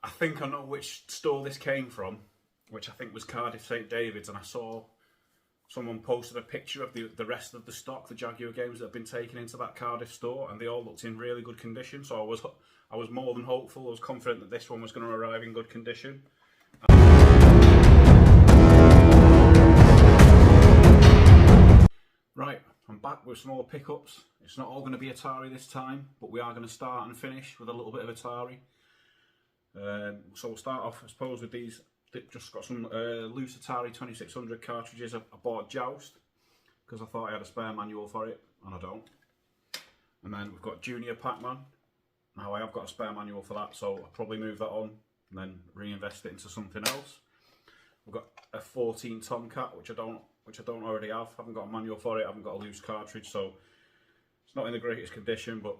I think I know which store this came from, which I think was Cardiff St David's, and I saw someone posted a picture of the rest of the stock, the Jaguar games that have been taken into that Cardiff store, and they all looked in really good condition. So I was more than hopeful. I was confident that this one was going to arrive in good condition. Right, I'm back with some more pickups. It's not all going to be Atari this time, but we are going to start and finish with a little bit of Atari. So we'll start off, I suppose, with these. Just got some loose Atari 2600 cartridges. I bought Joust because I thought I had a spare manual for it, and I don't. And then we've got Junior Pac-Man. Now I have got a spare manual for that, so I'll probably move that on and then reinvest it into something else. We've got a 14 Tomcat, which I don't already have. I haven't got a manual for it. I haven't got a loose cartridge, so it's not in the greatest condition, but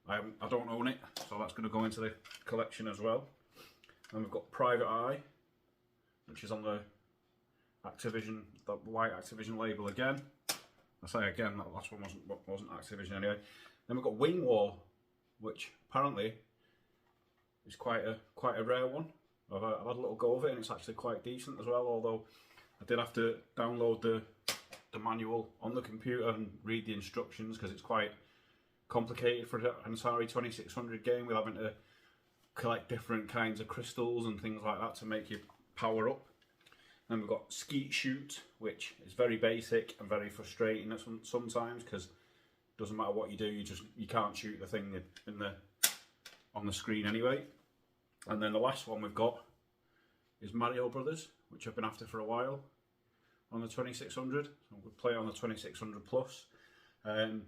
I don't own it, so that's going to go into the collection as well. And we've got Private Eye, which is on the Activision, the white Activision label again. I say again, that last one wasn't Activision anyway. Then we've got Wing War, which apparently is quite a rare one. I've had a little go of it, and it's actually quite decent as well. Although I did have to download the manual on the computer and read the instructions because it's quite complicated for an Atari 2600 game with having to collect different kinds of crystals and things like that to make you power up. Then we've got Skeet Shoot, which is very basic and very frustrating sometimes because it doesn't matter what you do, you can't shoot the thing on the screen anyway. And then the last one we've got is Mario Brothers, which I've been after for a while on the 2600. So we'll play on the 2600 Plus. I've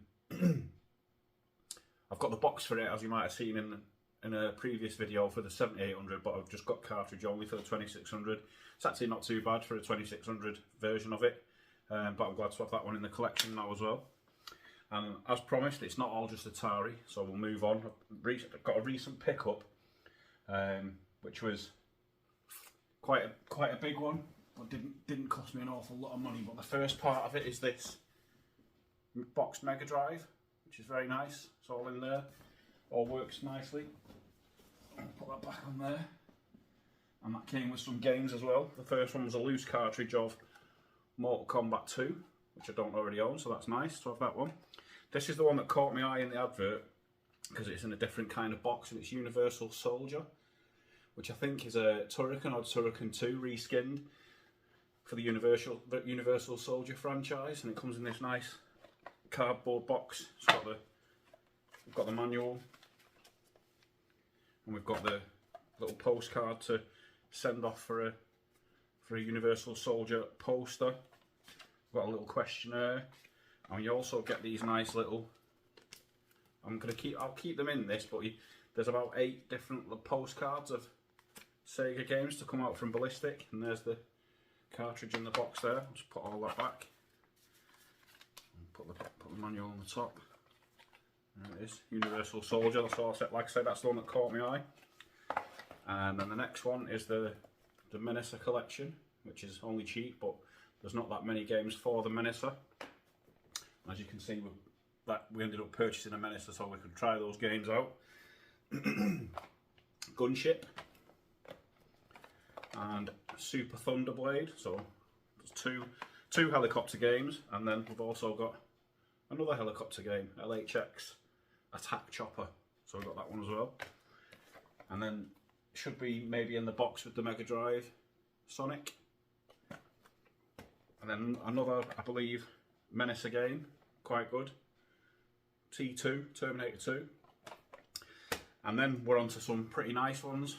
got the box for it, as you might have seen in a previous video for the 7800, but I've just got cartridge only for the 2600. It's actually not too bad for a 2600 version of it, but I'm glad to have that one in the collection now as well. And as promised, it's not all just Atari, so we'll move on. I've got a recent pickup, which was quite a big one, but didn't cost me an awful lot of money. But the first part of it is this boxed Mega Drive, which is very nice. It's all in there, all works nicely. I'll put that back on there. And that came with some games as well. The first one was a loose cartridge of Mortal Kombat 2, which I don't already own, so that's nice to have that one. This is the one that caught my eye in the advert because it's in a different kind of box, and it's Universal Soldier, which I think is a Turrican or Turrican 2 reskinned for the Universal Soldier franchise, and it comes in this nice cardboard box. We've got the manual, and we've got the little postcard to send off for a Universal Soldier poster. We've got a little questionnaire, and you also get these nice little. I'll keep them in this, but there's about 8 different postcards of Sega games to come out from Ballistic, and there's the cartridge in the box there. I'll just put all that back. Put the manual on the top. There it is, Universal Soldier. That's all I said. Like I said, that's the one that caught my eye. And then the next one is the Menacer collection, which is only cheap, but there's not that many games for the Menacer. As you can see, we ended up purchasing a Menacer so we could try those games out. Gunship and Super Thunderblade. So there's two helicopter games, and then we've also got another helicopter game, LHX Attack Chopper. So we've got that one as well. And then should be maybe in the box with the Mega Drive, Sonic. And then another, I believe, Menacer game, quite good. T2, Terminator 2. And then we're on to some pretty nice ones.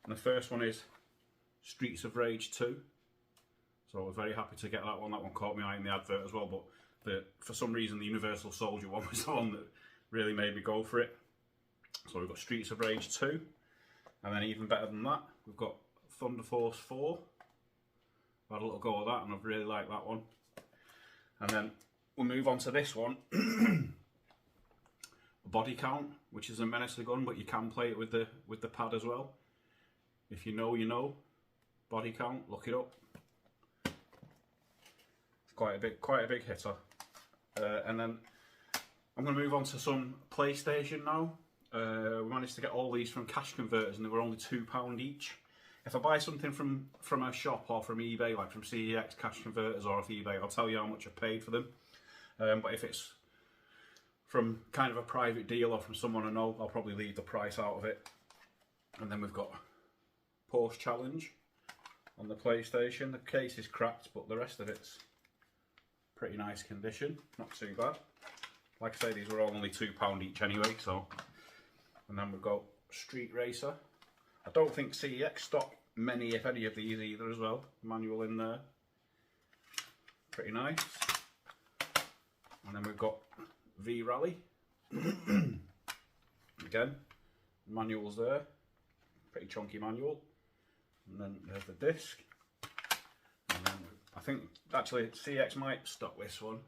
And the first one is Streets of Rage 2. So I was very happy to get that one. That one caught my eye in the advert as well, but for some reason the Universal Soldier one was the one that really made me go for it. So we've got Streets of Rage 2. And then even better than that, we've got Thunder Force 4. I've had a little go at that, and I've really liked that one. And then we'll move on to this one. Body Count, which is a Menacer gun, but you can play it with the pad as well. If you know, you know. Body Count, look it up. It's quite a big hitter. And then I'm going to move on to some PlayStation now. we managed to get all these from cash converters, and they were only £2 each. If I buy something from a shop or from eBay, like from CEX cash converters or off eBay, I'll tell you how much I paid for them. But if it's from kind of a private deal or from someone I know, I'll probably leave the price out of it. And then we've got Post Challenge on the PlayStation. The case is cracked, but the rest of it's pretty nice condition, not too bad. Like I say, these were all only £2 each anyway, so. And then we've got Street Racer. I don't think CEX stock many, if any, of these either as well. Manual in there. Pretty nice. And then we've got V-Rally. Again, manuals there. Pretty chunky manual. And then there's the disc. And then I think, actually, CEX might stock this one.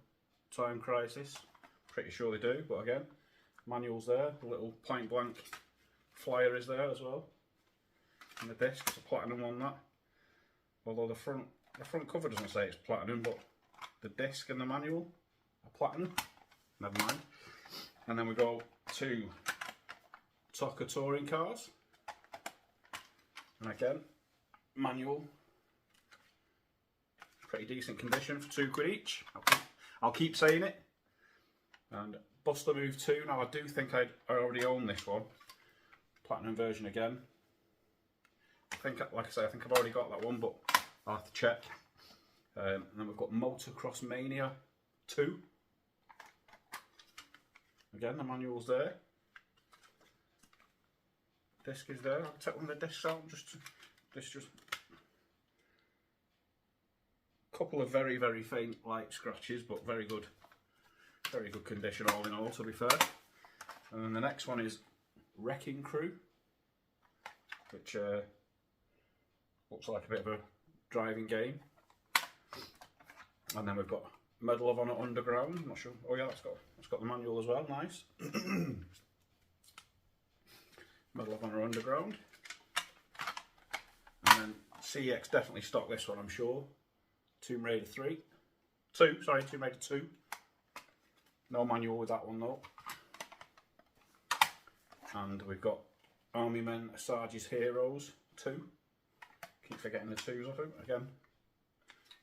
Time Crisis. Pretty sure they do, but again, manuals there. The little point blank flyer is there as well. And the disc, it's a platinum on that. Although the front cover doesn't say it's platinum, but the disc and the manual are platinum. Never mind. And then we go to Toca touring cars. And again, manual. Pretty decent condition for £2 each. I'll keep saying it. And Buster Move 2. Now I do think I already own this one. Platinum version again. I think, like I say, I think I've already got that one, but I'll have to check. And then we've got Motocross Mania 2. Again, the manual's there. Disc is there. I'll take one of the discs out. Just a couple of very, very faint light scratches, but very good condition all in all, to be fair. And then the next one is Wrecking Crew, which looks like a bit of a driving game. And then we've got Medal of Honor Underground. I'm not sure. Oh yeah, it's got the manual as well. Nice. Medal of Honor Underground. And then CEX definitely stocked this one, I'm sure. Tomb Raider 2. No manual with that one though. And we've got Army Men Asaj's Heroes 2. Keep forgetting the 2s, I think. Again,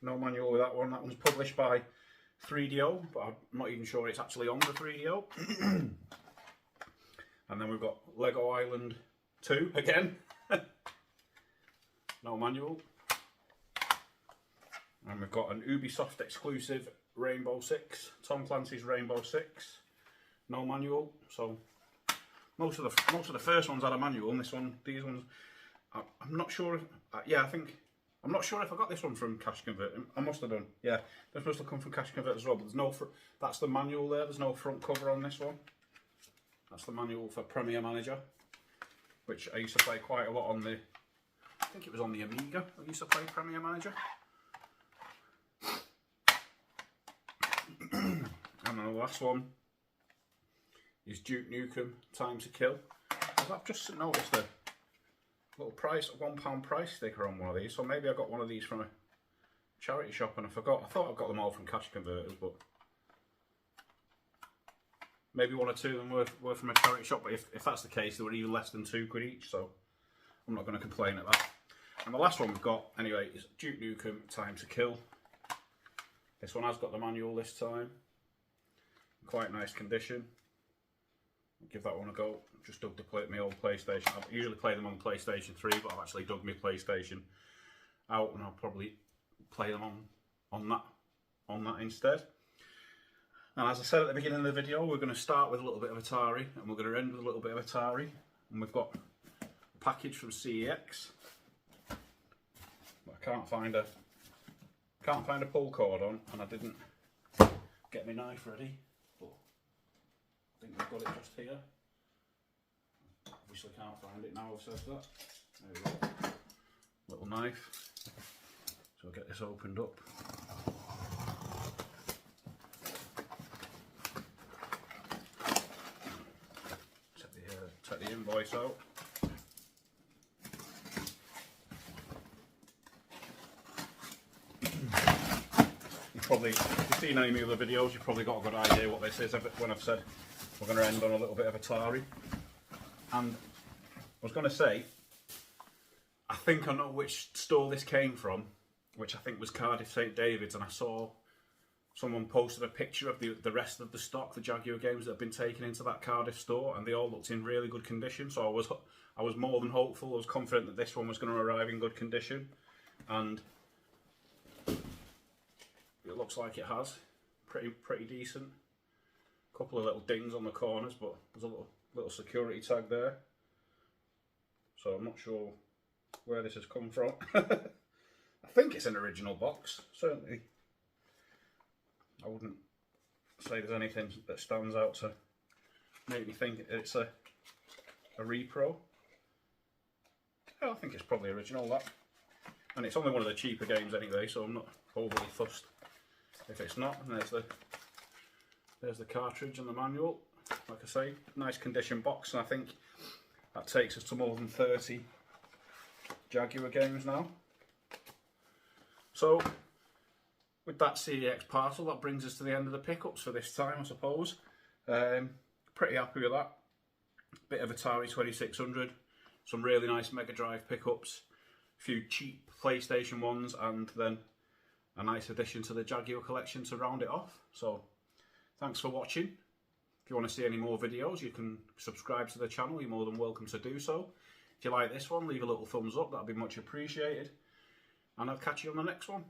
no manual with that one. That one's published by 3DO, but I'm not even sure it's actually on the 3DO. And then we've got Lego Island 2 again. No manual. And we've got an Ubisoft exclusive Rainbow Six, Tom Clancy's Rainbow Six. No manual. So most of the first ones had a manual, and these ones, I'm not sure. I'm not sure if I got this one from Cash Converter. I must have done. Yeah, they're supposed to come from Cash Converter as well. But there's no. That's the manual there. There's no front cover on this one. That's the manual for Premier Manager, which I used to play quite a lot on the. I think it was on the Amiga. I used to play Premier Manager. And then the last one is Duke Nukem Time to Kill. I've just noticed a little price, £1 price sticker on one of these, so maybe I got one of these from a charity shop and I forgot. I thought I got them all from Cash Converters, but maybe one or two of them were from a charity shop, but if that's the case, they were even less than £2 each, so I'm not going to complain at that. And the last one we've got, anyway, is Duke Nukem Time to Kill. This one has got the manual this time. Quite nice condition. Give that one a go. Just dug my old PlayStation. I usually play them on PlayStation 3, but I've actually dug my PlayStation out, and I'll probably play them on that instead. And as I said at the beginning of the video, we're going to start with a little bit of Atari, and we're going to end with a little bit of Atari. And we've got a package from CEX. But I can't find a pull cord on, and I didn't get my knife ready. But I think we've got it just here. Obviously can't find it now I've said that. There we go. Little knife. So I'll get this opened up. Take the invoice out. Probably, if you've seen any of my other videos, you've probably got a good idea what this is when I've said we're going to end on a little bit of Atari. And I was going to say, I think I know which store this came from, which I think was Cardiff St David's, and I saw someone posted a picture of the rest of the stock, the Jaguar games that have been taken into that Cardiff store, and they all looked in really good condition. So I was more than hopeful. I was confident that this one was going to arrive in good condition, and it looks like it has. Pretty decent. A couple of little dings on the corners, but there's a little security tag there. So I'm not sure where this has come from. I think it's an original box, certainly. I wouldn't say there's anything that stands out to make me think it's a repro. Yeah, I think it's probably original, that. And it's only one of the cheaper games anyway, so I'm not overly fussed if it's not. And there's the cartridge and the manual. Like I say, nice condition box, and I think that takes us to more than 30 Jaguar games now. So with that CEX parcel, that brings us to the end of the pickups for this time, I suppose. Pretty happy with that. Bit of Atari 2600, some really nice Mega Drive pickups, a few cheap PlayStation ones, and then a nice addition to the Jaguar collection to round it off. So thanks for watching. If you want to see any more videos, you can subscribe to the channel. You're more than welcome to do so. If you like this one, leave a little thumbs up. That'd be much appreciated. And I'll catch you on the next one.